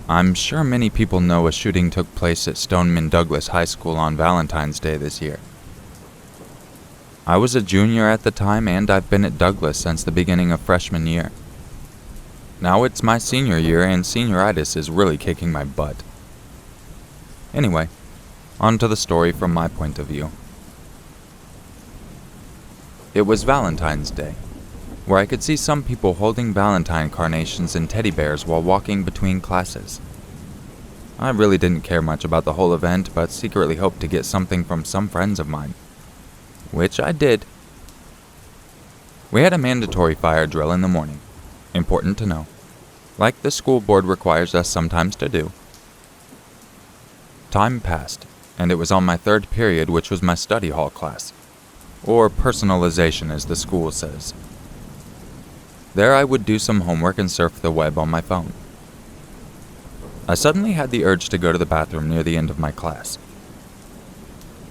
I'm sure many people know a shooting took place at Stoneman Douglas High School on Valentine's Day this year. I was a junior at the time, and I've been at Douglas since the beginning of freshman year. Now it's my senior year, and senioritis is really kicking my butt. Anyway, on to the story from my point of view. It was Valentine's Day, where I could see some people holding Valentine carnations and teddy bears while walking between classes. I really didn't care much about the whole event, but secretly hoped to get something from some friends of mine. Which I did. We had a mandatory fire drill in the morning. Important to know. Like the school board requires us sometimes to do. Time passed, and it was on my third period, which was my study hall class. Or personalization, as the school says. There I would do some homework and surf the web on my phone. I suddenly had the urge to go to the bathroom near the end of my class.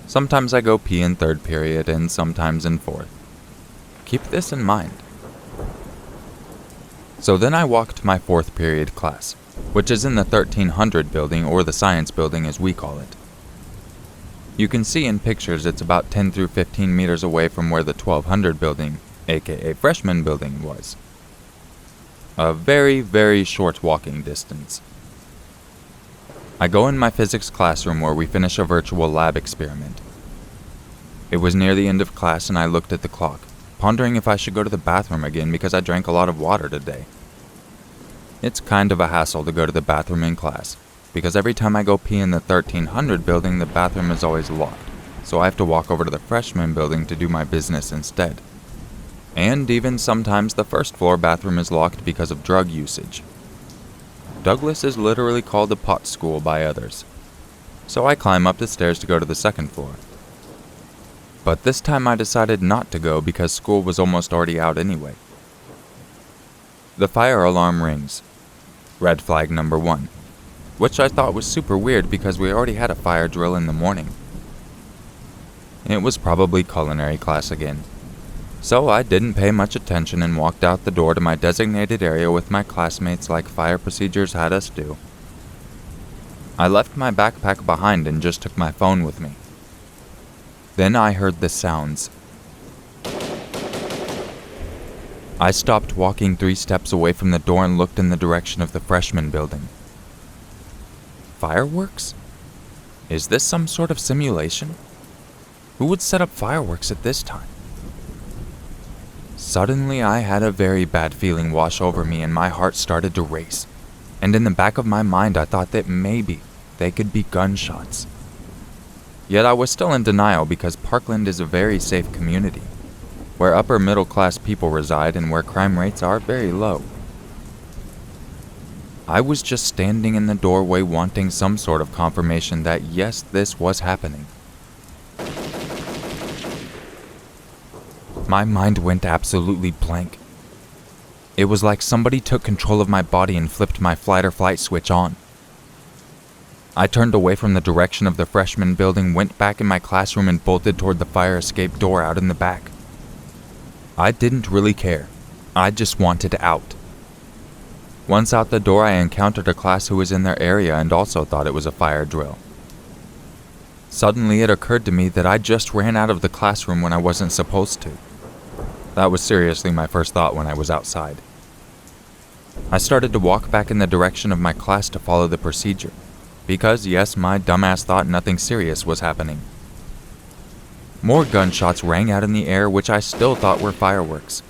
Sometimes I go pee in third period and sometimes in fourth. Keep this in mind. So then I walked to my fourth period class, which is in the 1300 building, or the science building as we call it. You can see in pictures it's about 10 through 15 meters away from where the 1200 building, aka freshman building, was. A very, very short walking distance. I go in my physics classroom where we finish a virtual lab experiment. It was near the end of class and I looked at the clock, pondering if I should go to the bathroom again because I drank a lot of water today. It's kind of a hassle to go to the bathroom in class, because every time I go pee in the 1300 building, the bathroom is always locked, so I have to walk over to the freshman building to do my business instead. And even sometimes the first floor bathroom is locked because of drug usage. Douglas is literally called a pot school by others, so I climb up the stairs to go to the second floor. But this time I decided not to go because school was almost already out anyway. The fire alarm rings. Red flag number 1, which I thought was super weird because we already had a fire drill in the morning. It was probably culinary class again. So I didn't pay much attention and walked out the door to my designated area with my classmates like fire procedures had us do. I left my backpack behind and just took my phone with me. Then I heard the sounds. I stopped walking 3 steps away from the door and looked in the direction of the freshman building. Fireworks? Is this some sort of simulation? Who would set up fireworks at this time? Suddenly, I had a very bad feeling wash over me and my heart started to race. And in the back of my mind, I thought that maybe they could be gunshots. Yet I was still in denial because Parkland is a very safe community, where upper middle class people reside and where crime rates are very low. I was just standing in the doorway wanting some sort of confirmation that yes, this was happening. My mind went absolutely blank. It was like somebody took control of my body and flipped my fight or flight switch on. I turned away from the direction of the freshman building, went back in my classroom and bolted toward the fire escape door out in the back. I didn't really care. I just wanted out. Once out the door, I encountered a class who was in their area and also thought it was a fire drill. Suddenly it occurred to me that I just ran out of the classroom when I wasn't supposed to. That was seriously my first thought when I was outside. I started to walk back in the direction of my class to follow the procedure, because yes, my dumbass thought nothing serious was happening. More gunshots rang out in the air, which I still thought were fireworks,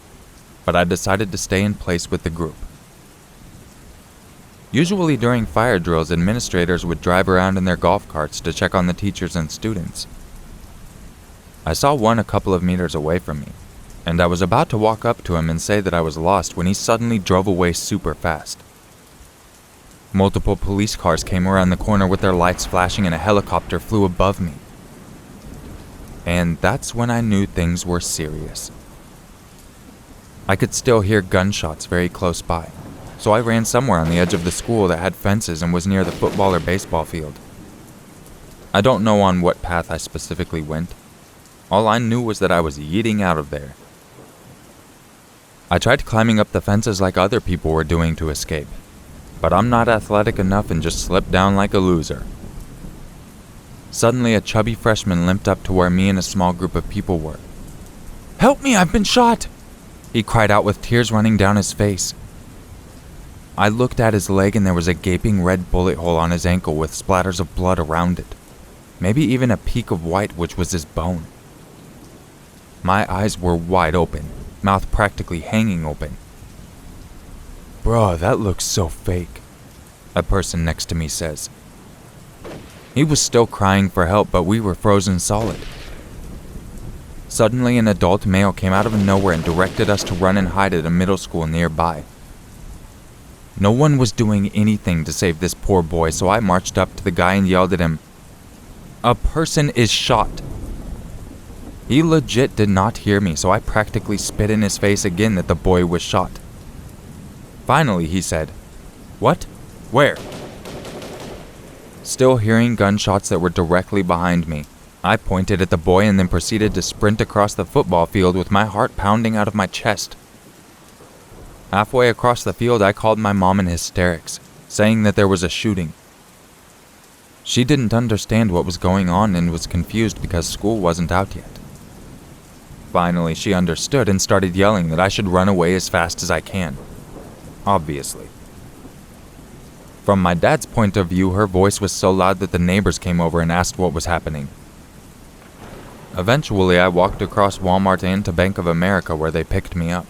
but I decided to stay in place with the group. Usually during fire drills, administrators would drive around in their golf carts to check on the teachers and students. I saw one a couple of meters away from me, and I was about to walk up to him and say that I was lost when he suddenly drove away super fast. Multiple police cars came around the corner with their lights flashing and a helicopter flew above me. And that's when I knew things were serious. I could still hear gunshots very close by, so I ran somewhere on the edge of the school that had fences and was near the football or baseball field. I don't know on what path I specifically went. All I knew was that I was yeeting out of there. I tried climbing up the fences like other people were doing to escape, but I'm not athletic enough and just slipped down like a loser. Suddenly, a chubby freshman limped up to where me and a small group of people were. "Help me, I've been shot!" he cried out with tears running down his face. I looked at his leg and there was a gaping red bullet hole on his ankle with splatters of blood around it. Maybe even a peak of white, which was his bone. My eyes were wide open, mouth practically hanging open. "Bruh, that looks so fake," a person next to me says. He was still crying for help, but we were frozen solid. Suddenly, an adult male came out of nowhere and directed us to run and hide at a middle school nearby. No one was doing anything to save this poor boy, so I marched up to the guy and yelled at him, "A person is shot!" He legit did not hear me, so I practically spit in his face again that the boy was shot. Finally, he said, "What? Where?" Still hearing gunshots that were directly behind me, I pointed at the boy and then proceeded to sprint across the football field with my heart pounding out of my chest. Halfway across the field, I called my mom in hysterics, saying that there was a shooting. She didn't understand what was going on and was confused because school wasn't out yet. Finally, she understood and started yelling that I should run away as fast as I can. Obviously. From my dad's point of view, her voice was so loud that the neighbors came over and asked what was happening. Eventually, I walked across Walmart and to Bank of America where they picked me up.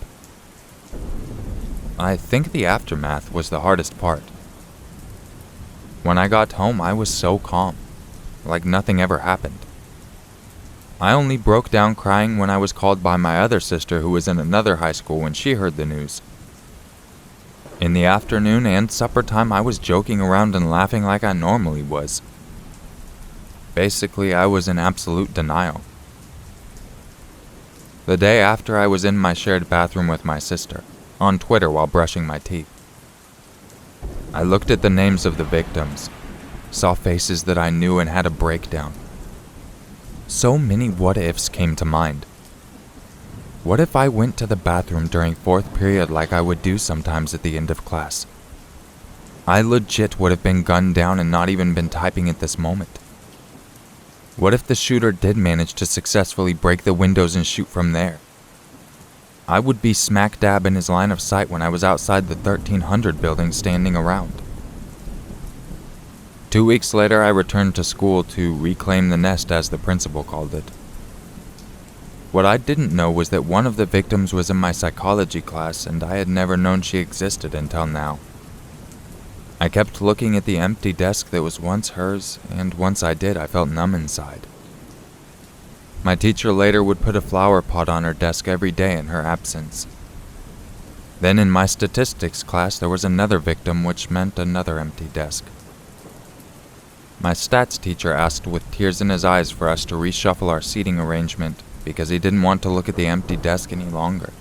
I think the aftermath was the hardest part. When I got home, I was so calm, like nothing ever happened. I only broke down crying when I was called by my other sister who was in another high school when she heard the news. In the afternoon and supper time, I was joking around and laughing like I normally was. Basically, I was in absolute denial. The day after, I was in my shared bathroom with my sister, on Twitter while brushing my teeth. I looked at the names of the victims, saw faces that I knew and had a breakdown. So many what-ifs came to mind. What if I went to the bathroom during fourth period like I would do sometimes at the end of class? I legit would have been gunned down and not even been typing at this moment. What if the shooter did manage to successfully break the windows and shoot from there? I would be smack dab in his line of sight when I was outside the 1300 building standing around. 2 weeks later, I returned to school to reclaim the nest, as the principal called it. What I didn't know was that one of the victims was in my psychology class, and I had never known she existed until now. I kept looking at the empty desk that was once hers, and once I did, I felt numb inside. My teacher later would put a flower pot on her desk every day in her absence. Then in my statistics class, there was another victim, which meant another empty desk. My stats teacher asked with tears in his eyes for us to reshuffle our seating arrangement because he didn't want to look at the empty desk any longer.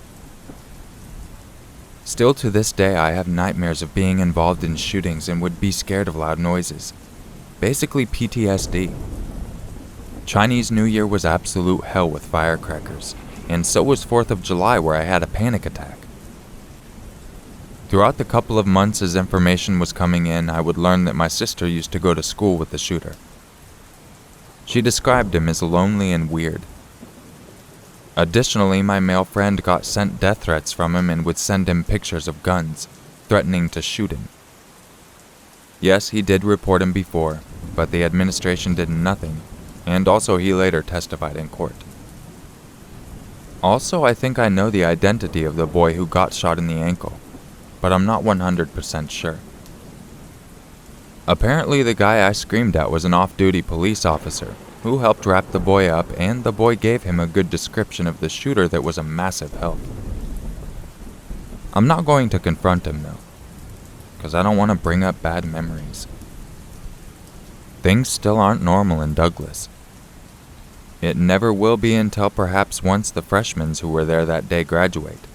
Still to this day, I have nightmares of being involved in shootings and would be scared of loud noises. Basically PTSD. Chinese New Year was absolute hell with firecrackers, and so was 4th of July where I had a panic attack. Throughout the couple of months as information was coming in, I would learn that my sister used to go to school with the shooter. She described him as lonely and weird. Additionally, my male friend got sent death threats from him and would send him pictures of guns, threatening to shoot him. Yes, he did report him before, but the administration did nothing, and also he later testified in court. Also, I think I know the identity of the boy who got shot in the ankle, but I'm not 100% sure. Apparently, the guy I screamed at was an off-duty police officer who helped wrap the boy up, and the boy gave him a good description of the shooter that was a massive help. I'm not going to confront him though, because I don't want to bring up bad memories. Things still aren't normal in Douglas. It never will be until perhaps once the freshmen who were there that day graduate.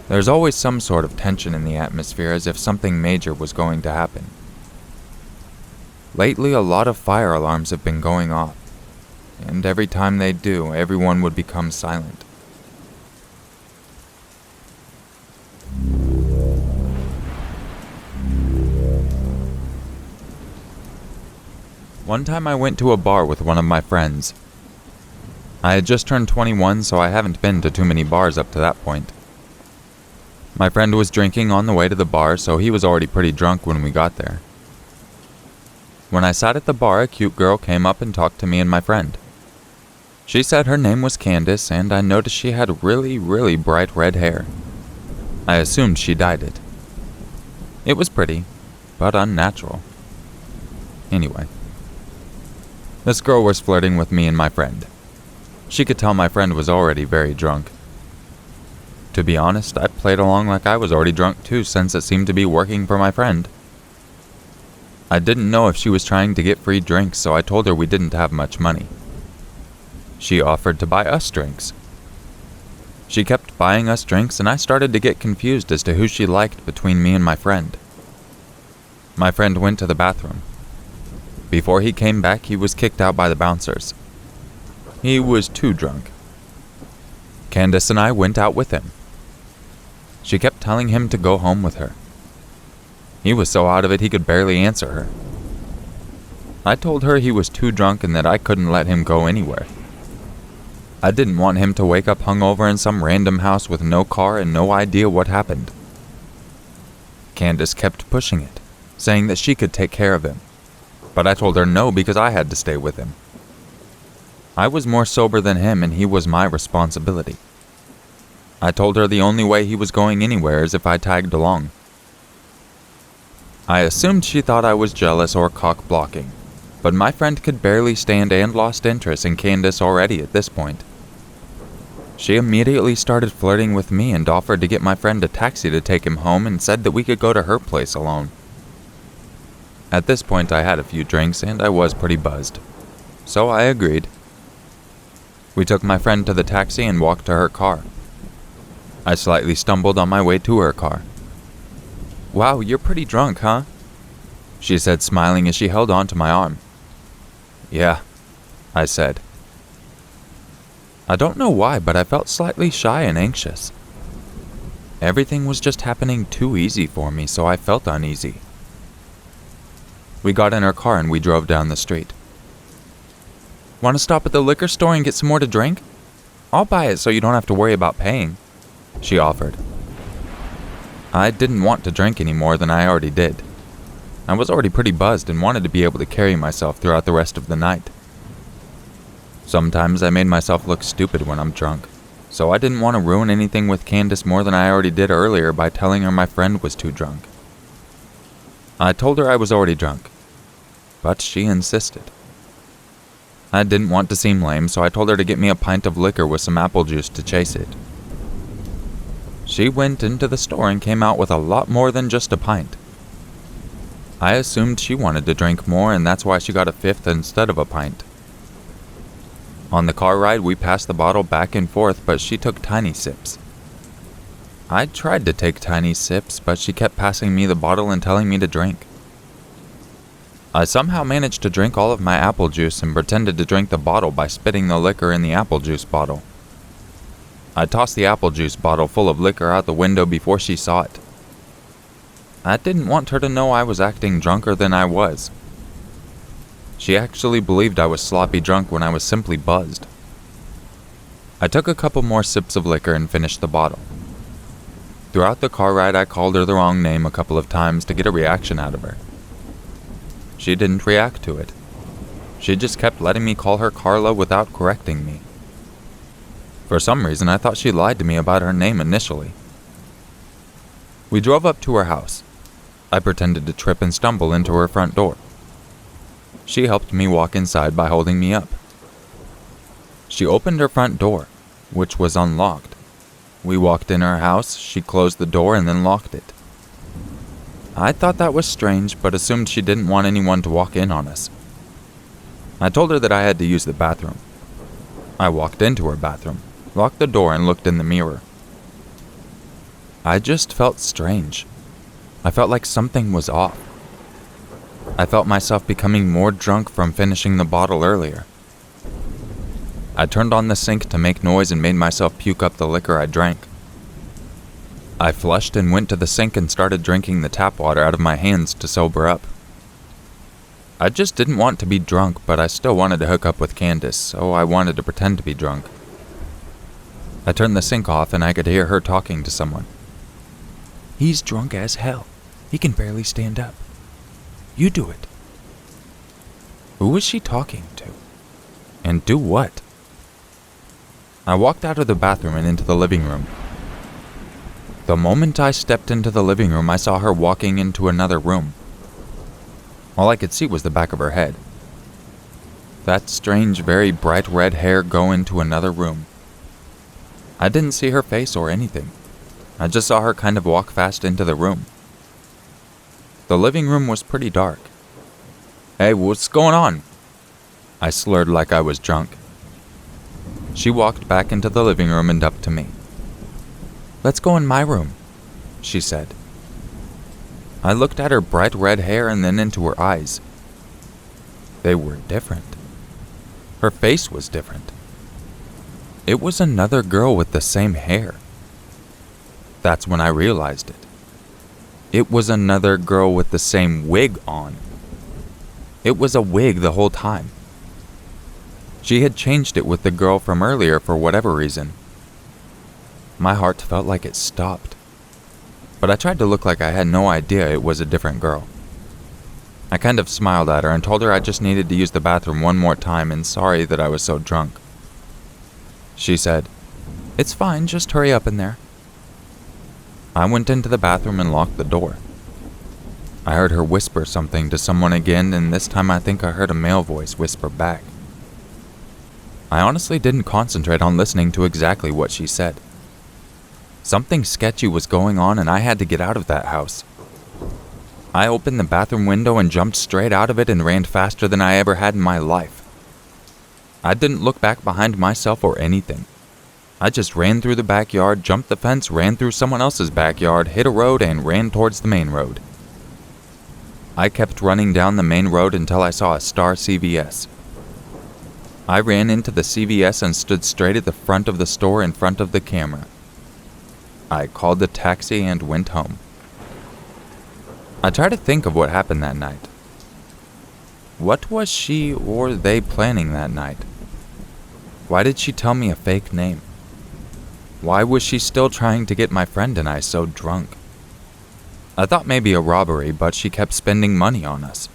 There's always some sort of tension in the atmosphere as if something major was going to happen. Lately, a lot of fire alarms have been going off, and every time they do, everyone would become silent. One time I went to a bar with one of my friends. I had just turned 21, so I haven't been to too many bars up to that point. My friend was drinking on the way to the bar, so he was already pretty drunk when we got there. When I sat at the bar, a cute girl came up and talked to me and my friend. She said her name was Candace, and I noticed she had really, really bright red hair. I assumed she dyed it. It was pretty, but unnatural. Anyway, this girl was flirting with me and my friend. She could tell my friend was already very drunk. To be honest, I played along like I was already drunk too, since it seemed to be working for my friend. I didn't know if she was trying to get free drinks, so I told her we didn't have much money. She offered to buy us drinks. She kept buying us drinks, and I started to get confused as to who she liked between me and my friend. My friend went to the bathroom. Before he came back, he was kicked out by the bouncers. He was too drunk. Candace and I went out with him. She kept telling him to go home with her. He was so out of it he could barely answer her. I told her he was too drunk and that I couldn't let him go anywhere. I didn't want him to wake up hungover in some random house with no car and no idea what happened. Candace kept pushing it, saying that she could take care of him, but I told her no because I had to stay with him. I was more sober than him and he was my responsibility. I told her the only way he was going anywhere is if I tagged along. I assumed she thought I was jealous or cock-blocking, but my friend could barely stand and lost interest in Candace already at this point. She immediately started flirting with me and offered to get my friend a taxi to take him home and said that we could go to her place alone. At this point I had a few drinks and I was pretty buzzed, so I agreed. We took my friend to the taxi and walked to her car. I slightly stumbled on my way to her car. "Wow, you're pretty drunk, huh?" she said, smiling as she held on to my arm. "Yeah," I said. I don't know why, but I felt slightly shy and anxious. Everything was just happening too easy for me, so I felt uneasy. We got in her car and we drove down the street. "Want to stop at the liquor store and get some more to drink? I'll buy it so you don't have to worry about paying," she offered. I didn't want to drink any more than I already did. I was already pretty buzzed and wanted to be able to carry myself throughout the rest of the night. Sometimes I made myself look stupid when I'm drunk, so I didn't want to ruin anything with Candace more than I already did earlier by telling her my friend was too drunk. I told her I was already drunk, but she insisted. I didn't want to seem lame, so I told her to get me a pint of liquor with some apple juice to chase it. She went into the store and came out with a lot more than just a pint. I assumed she wanted to drink more, and that's why she got a fifth instead of a pint. On the car ride, we passed the bottle back and forth, but she took tiny sips. I tried to take tiny sips, but she kept passing me the bottle and telling me to drink. I somehow managed to drink all of my apple juice and pretended to drink the bottle by spitting the liquor in the apple juice bottle. I tossed the apple juice bottle full of liquor out the window before she saw it. I didn't want her to know I was acting drunker than I was. She actually believed I was sloppy drunk when I was simply buzzed. I took a couple more sips of liquor and finished the bottle. Throughout the car ride, I called her the wrong name a couple of times to get a reaction out of her. She didn't react to it. She just kept letting me call her Carla without correcting me. For some reason, I thought she lied to me about her name initially. We drove up to her house. I pretended to trip and stumble into her front door. She helped me walk inside by holding me up. She opened her front door, which was unlocked. We walked in her house, she closed the door and then locked it. I thought that was strange, but assumed she didn't want anyone to walk in on us. I told her that I had to use the bathroom. I walked into her bathroom, locked the door and looked in the mirror. I just felt strange. I felt like something was off. I felt myself becoming more drunk from finishing the bottle earlier. I turned on the sink to make noise and made myself puke up the liquor I drank. I flushed and went to the sink and started drinking the tap water out of my hands to sober up. I just didn't want to be drunk, but I still wanted to hook up with Candace, so I wanted to pretend to be drunk. I turned the sink off and I could hear her talking to someone. "He's drunk as hell. He can barely stand up. You do it." Who was she talking to? And do what? I walked out of the bathroom and into the living room. The moment I stepped into the living room, I saw her walking into another room. All I could see was the back of her head. That strange, very bright red hair go into another room. I didn't see her face or anything. I just saw her kind of walk fast into the room. The living room was pretty dark. "Hey, what's going on?" I slurred like I was drunk. She walked back into the living room and up to me. "Let's go in my room," she said. I looked at her bright red hair and then into her eyes. They were different. Her face was different. It was another girl with the same hair. That's when I realized it. It was another girl with the same wig on. It was a wig the whole time. She had changed it with the girl from earlier for whatever reason. My heart felt like it stopped. But I tried to look like I had no idea it was a different girl. I kind of smiled at her and told her I just needed to use the bathroom one more time and sorry that I was so drunk. She said, "It's fine, just hurry up in there." I went into the bathroom and locked the door. I heard her whisper something to someone again, and this time I think I heard a male voice whisper back. I honestly didn't concentrate on listening to exactly what she said. Something sketchy was going on and I had to get out of that house. I opened the bathroom window and jumped straight out of it and ran faster than I ever had in my life. I didn't look back behind myself or anything. I just ran through the backyard, jumped the fence, ran through someone else's backyard, hit a road, and ran towards the main road. I kept running down the main road until I saw a Star CVS. I ran into the CVS and stood straight at the front of the store in front of the camera. I called the taxi and went home. I tried to think of what happened that night. What was she or they planning that night? Why did she tell me a fake name? Why was she still trying to get my friend and I so drunk? I thought maybe a robbery, but she kept spending money on us.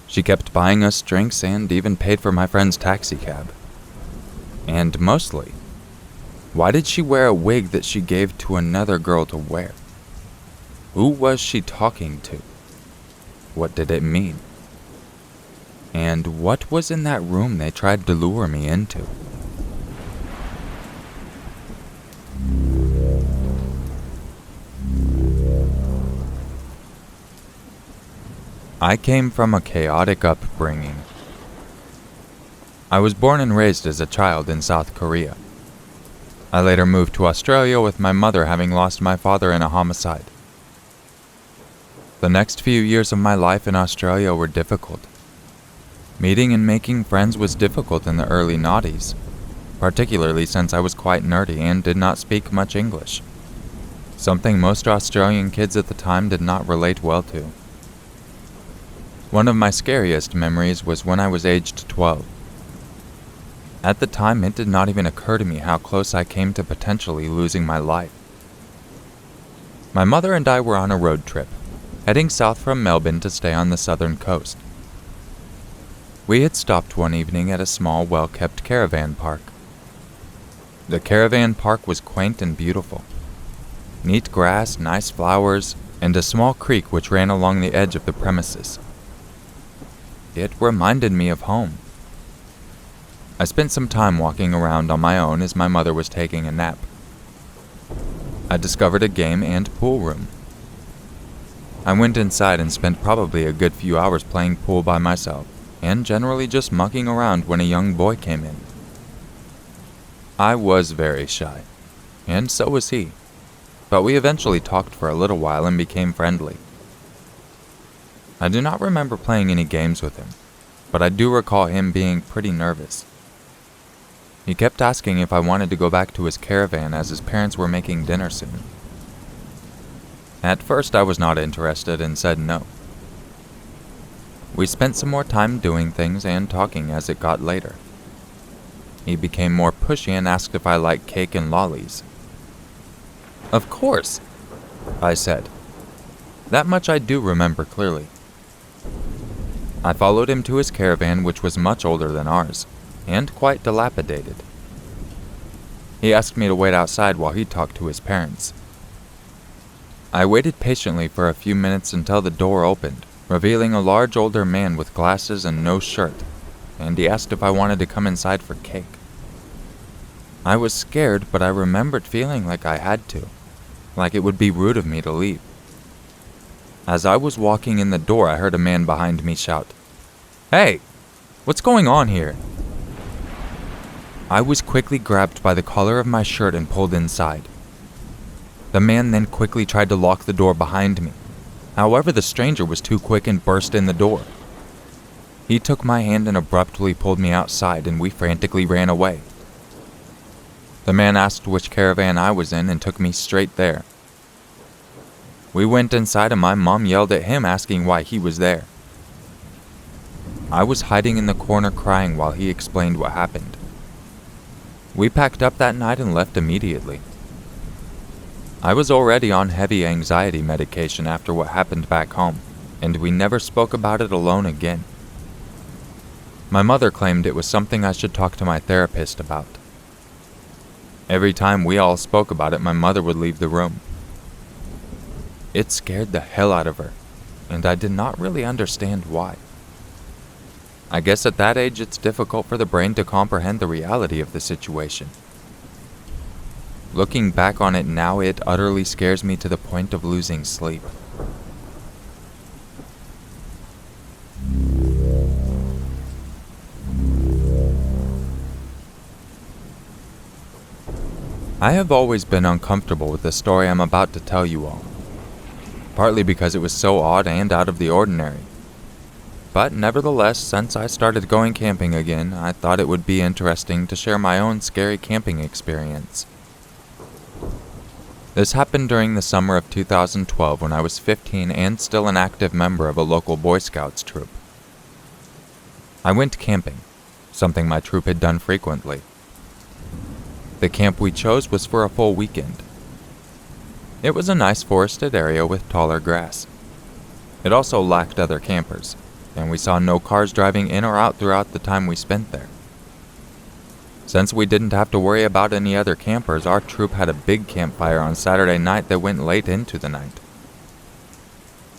She kept buying us drinks and even paid for my friend's taxi cab. And mostly, why did she wear a wig that she gave to another girl to wear? Who was she talking to? What did it mean? And what was in that room they tried to lure me into? I came from a chaotic upbringing. I was born and raised as a child in South Korea. I later moved to Australia with my mother having lost my father in a homicide. The next few years of my life in Australia were difficult. Meeting and making friends was difficult in the early noughties, particularly since I was quite nerdy and did not speak much English, something most Australian kids at the time did not relate well to. One of my scariest memories was when I was aged 12. At the time, it did not even occur to me how close I came to potentially losing my life. My mother and I were on a road trip, heading south from Melbourne to stay on the southern coast. We had stopped one evening at a small, well-kept caravan park. The caravan park was quaint and beautiful. Neat grass, nice flowers, and a small creek which ran along the edge of the premises. It reminded me of home. I spent some time walking around on my own as my mother was taking a nap. I discovered a game and pool room. I went inside and spent probably a good few hours playing pool by myself, and generally just mucking around when a young boy came in. I was very shy, and so was he, but we eventually talked for a little while and became friendly. I do not remember playing any games with him, but I do recall him being pretty nervous. He kept asking if I wanted to go back to his caravan as his parents were making dinner soon. At first I was not interested and said no. We spent some more time doing things and talking as it got later. He became more pushy and asked if I liked cake and lollies. Of course, I said. That much I do remember clearly. I followed him to his caravan, which was much older than ours, and quite dilapidated. He asked me to wait outside while he talked to his parents. I waited patiently for a few minutes until the door opened, revealing a large older man with glasses and no shirt, and he asked if I wanted to come inside for cake. I was scared, but I remembered feeling like I had to, like it would be rude of me to leave. As I was walking in the door, I heard a man behind me shout, "Hey, what's going on here?" I was quickly grabbed by the collar of my shirt and pulled inside. The man then quickly tried to lock the door behind me. However, the stranger was too quick and burst in the door. He took my hand and abruptly pulled me outside, and we frantically ran away. The man asked which caravan I was in and took me straight there. We went inside and my mom yelled at him asking why he was there. I was hiding in the corner crying while he explained what happened. We packed up that night and left immediately. I was already on heavy anxiety medication after what happened back home, and we never spoke about it alone again. My mother claimed it was something I should talk to my therapist about. Every time we all spoke about it, my mother would leave the room. It scared the hell out of her, and I did not really understand why. I guess at that age it's difficult for the brain to comprehend the reality of the situation. Looking back on it now, it utterly scares me to the point of losing sleep. I have always been uncomfortable with the story I'm about to tell you all, partly because it was so odd and out of the ordinary. But nevertheless, since I started going camping again, I thought it would be interesting to share my own scary camping experience. This happened during the summer of 2012 when I was 15 and still an active member of a local Boy Scouts troop. I went camping, something my troop had done frequently. The camp we chose was for a full weekend. It was a nice forested area with taller grass. It also lacked other campers, and we saw no cars driving in or out throughout the time we spent there. Since we didn't have to worry about any other campers, our troop had a big campfire on Saturday night that went late into the night.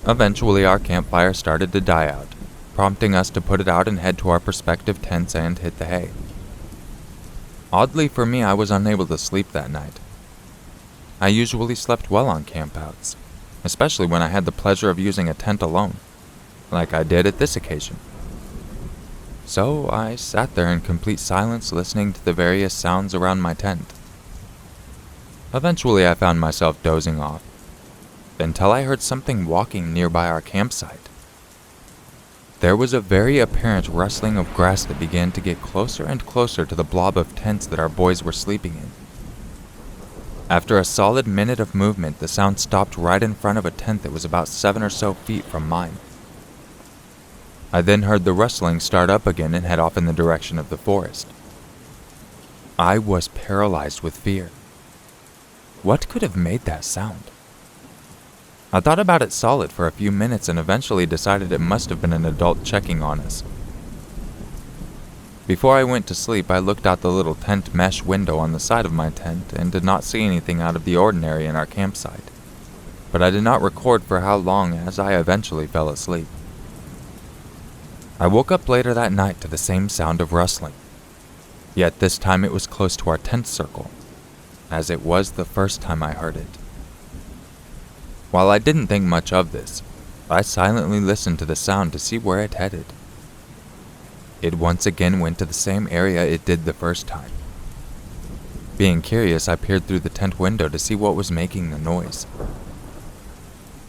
Eventually, our campfire started to die out, prompting us to put it out and head to our respective tents and hit the hay. Oddly for me, I was unable to sleep that night. I usually slept well on campouts, especially when I had the pleasure of using a tent alone, like I did at this occasion. So I sat there in complete silence listening to the various sounds around my tent. Eventually I found myself dozing off, until I heard something walking nearby our campsite. There was a very apparent rustling of grass that began to get closer and closer to the blob of tents that our boys were sleeping in. After a solid minute of movement, the sound stopped right in front of a tent that was about 7 or so feet from mine. I then heard the rustling start up again and head off in the direction of the forest. I was paralyzed with fear. What could have made that sound? I thought about it solid for a few minutes and eventually decided it must have been an adult checking on us. Before I went to sleep, I looked out the little tent mesh window on the side of my tent and did not see anything out of the ordinary in our campsite, but I did not record for how long as I eventually fell asleep. I woke up later that night to the same sound of rustling, yet this time it was close to our tent circle, as it was the first time I heard it. While I didn't think much of this, I silently listened to the sound to see where it headed. It once again went to the same area it did the first time. Being curious, I peered through the tent window to see what was making the noise.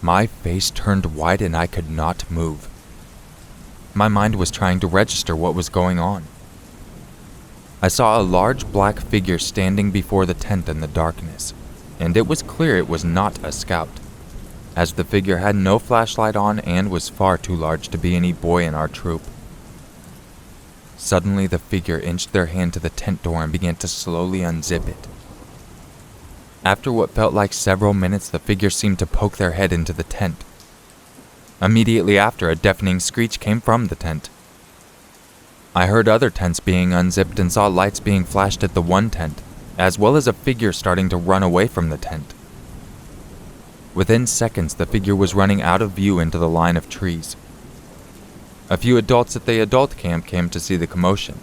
My face turned white and I could not move. My mind was trying to register what was going on. I saw a large black figure standing before the tent in the darkness, and it was clear it was not a scout. as the figure had no flashlight on and was far too large to be any boy in our troop. Suddenly, the figure inched their hand to the tent door and began to slowly unzip it. After what felt like several minutes, the figure seemed to poke their head into the tent. Immediately after, a deafening screech came from the tent. I heard other tents being unzipped and saw lights being flashed at the one tent, as well as a figure starting to run away from the tent. Within seconds, the figure was running out of view into the line of trees. A few adults at the adult camp came to see the commotion.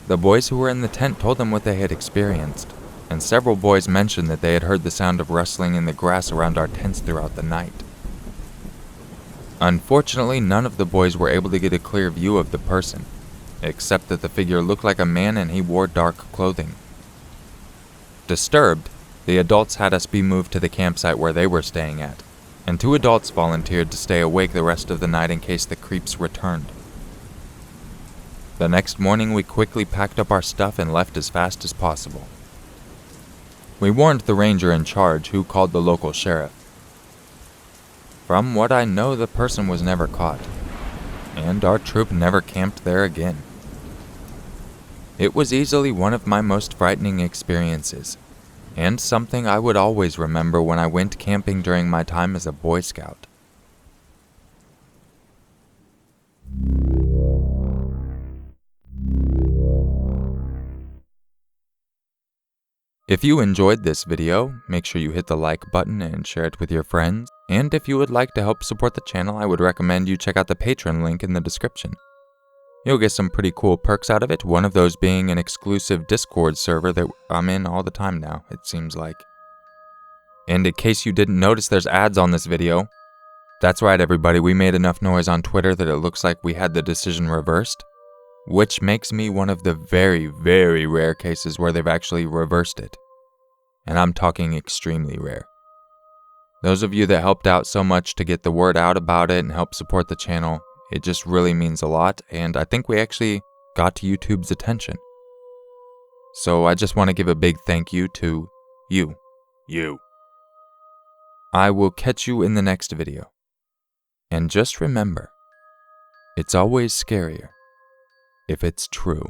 The boys who were in the tent told them what they had experienced, and several boys mentioned that they had heard the sound of rustling in the grass around our tents throughout the night. Unfortunately, none of the boys were able to get a clear view of the person, except that the figure looked like a man and he wore dark clothing. Disturbed, the adults had us be moved to the campsite where they were staying at, and 2 adults volunteered to stay awake the rest of the night in case the creeps returned. The next morning, we quickly packed up our stuff and left as fast as possible. We warned the ranger in charge, who called the local sheriff. From what I know, the person was never caught, and our troop never camped there again. It was easily one of my most frightening experiences, and something I would always remember when I went camping during my time as a Boy Scout. If you enjoyed this video, make sure you hit the like button and share it with your friends. And if you would like to help support the channel, I would recommend you check out the Patron link in the description. You'll get some pretty cool perks out of it, one of those being an exclusive Discord server that I'm in all the time now, it seems like. And in case you didn't notice, there's ads on this video. That's right, everybody, we made enough noise on Twitter that it looks like we had the decision reversed, which makes me one of the very, very rare cases where they've actually reversed it. And I'm talking extremely rare. Those of you that helped out so much to get the word out about it and help support the channel, it just really means a lot, and I think we actually got to YouTube's attention. So I just want to give a big thank you to you. I will catch you in the next video. And just remember, it's always scarier if it's true.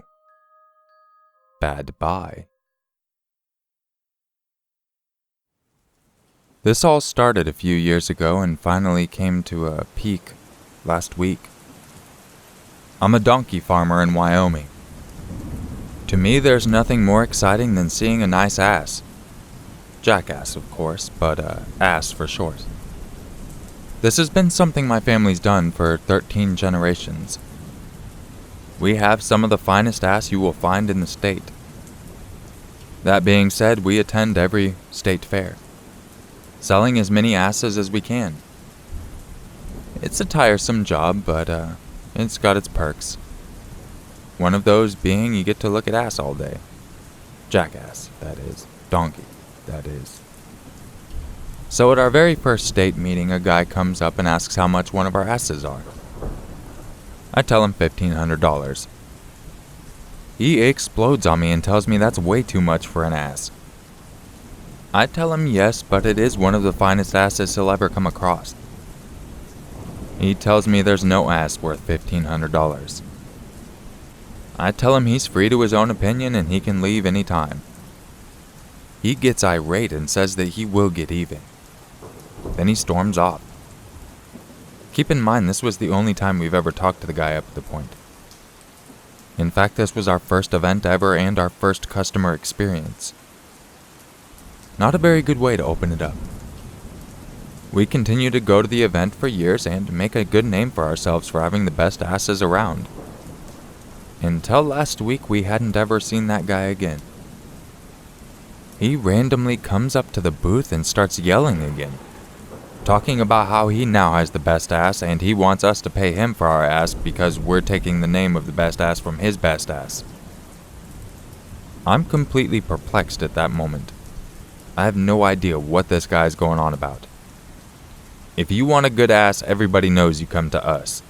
Bad bye. This all started a few years ago and finally came to a peak last week. I'm a donkey farmer in Wyoming. To me, there's nothing more exciting than seeing a nice ass. Jackass, of course, but ass for short. This has been something my family's done for 13 generations. We have some of the finest ass you will find in the state. That being said, we attend every state fair, selling as many asses as we can. It's a tiresome job, but it's got its perks. One of those being you get to look at ass all day. Jackass, that is. Donkey, that is. So at our very first state meeting, a guy comes up and asks how much one of our asses are. I tell him $1,500. He explodes on me and tells me that's way too much for an ass. I tell him yes, but it is one of the finest asses he'll ever come across. He tells me there's no ass worth $1,500. I tell him he's free to his own opinion and he can leave any time. He gets irate and says that he will get even. Then he storms off. Keep in mind, this was the only time we've ever talked to the guy up to the point. In fact, this was our first event ever and our first customer experience. Not a very good way to open it up. We continue to go to the event for years and make a good name for ourselves for having the best asses around. Until last week, we hadn't ever seen that guy again. He randomly comes up to the booth and starts yelling again, talking about how he now has the best ass and he wants us to pay him for our ass because we're taking the name of the best ass from his best ass. I'm completely perplexed at that moment. I have no idea what this guy's going on about. If you want a good ass, everybody knows you come to us.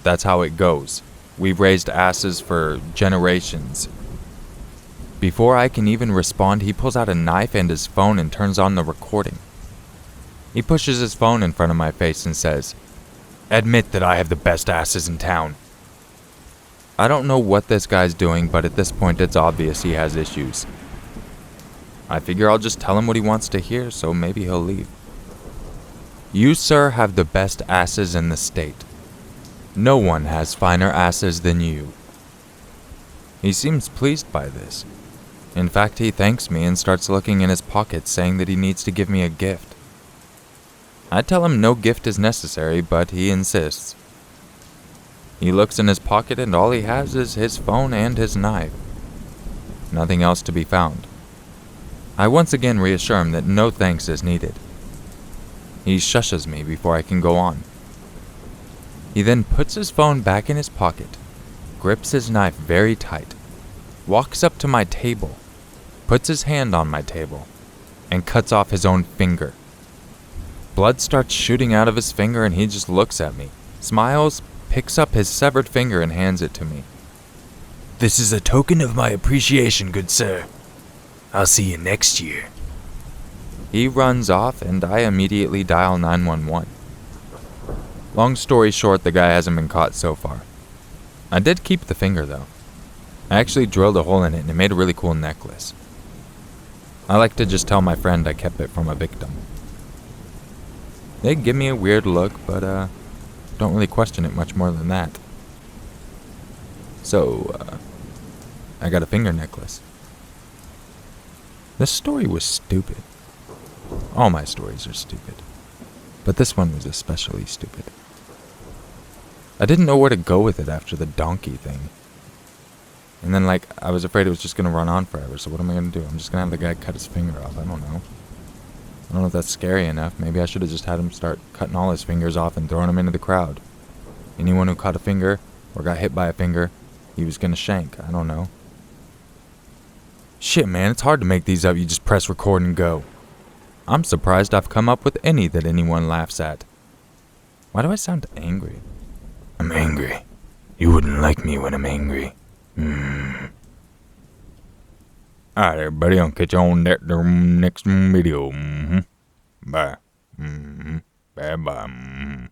That's how it goes. We've raised asses for generations. Before I can even respond, he pulls out a knife and his phone and turns on the recording. He pushes his phone in front of my face and says, "Admit that I have the best asses in town." I don't know what this guy's doing, but at this point it's obvious he has issues. I figure I'll just tell him what he wants to hear, so maybe he'll leave. "You, sir, have the best asses in the state. No one has finer asses than you." He seems pleased by this. In fact, he thanks me and starts looking in his pockets, saying that he needs to give me a gift. I tell him no gift is necessary, but he insists. He looks in his pocket and all he has is his phone and his knife. Nothing else to be found. I once again reassure him that no thanks is needed. He shushes me before I can go on. He then puts his phone back in his pocket, grips his knife very tight, walks up to my table, puts his hand on my table, and cuts off his own finger. Blood starts shooting out of his finger and he just looks at me, smiles, picks up his severed finger and hands it to me. "This is a token of my appreciation, good sir. I'll see you next year." He runs off and I immediately dial 911. Long story short, the guy hasn't been caught so far. I did keep the finger though. I actually drilled a hole in it and it made a really cool necklace. I like to just tell my friend I kept it from a victim. They give me a weird look, but don't really question it much more than that. So, I got a finger necklace. This story was stupid. All my stories are stupid. But this one was especially stupid. I didn't know where to go with it after the donkey thing. And then, I was afraid it was just going to run on forever, so what am I going to do? I'm just going to have the guy cut his finger off. I don't know. I don't know if that's scary enough. Maybe I should have just had him start cutting all his fingers off and throwing them into the crowd. Anyone who caught a finger or got hit by a finger, he was going to shank. I don't know. Shit, man, it's hard to make these up. You just press record and go. I'm surprised I've come up with any that anyone laughs at. Why do I sound angry? I'm angry. You wouldn't like me when I'm angry. Alright, everybody, I'll catch you on that next video. Bye. Bye-bye.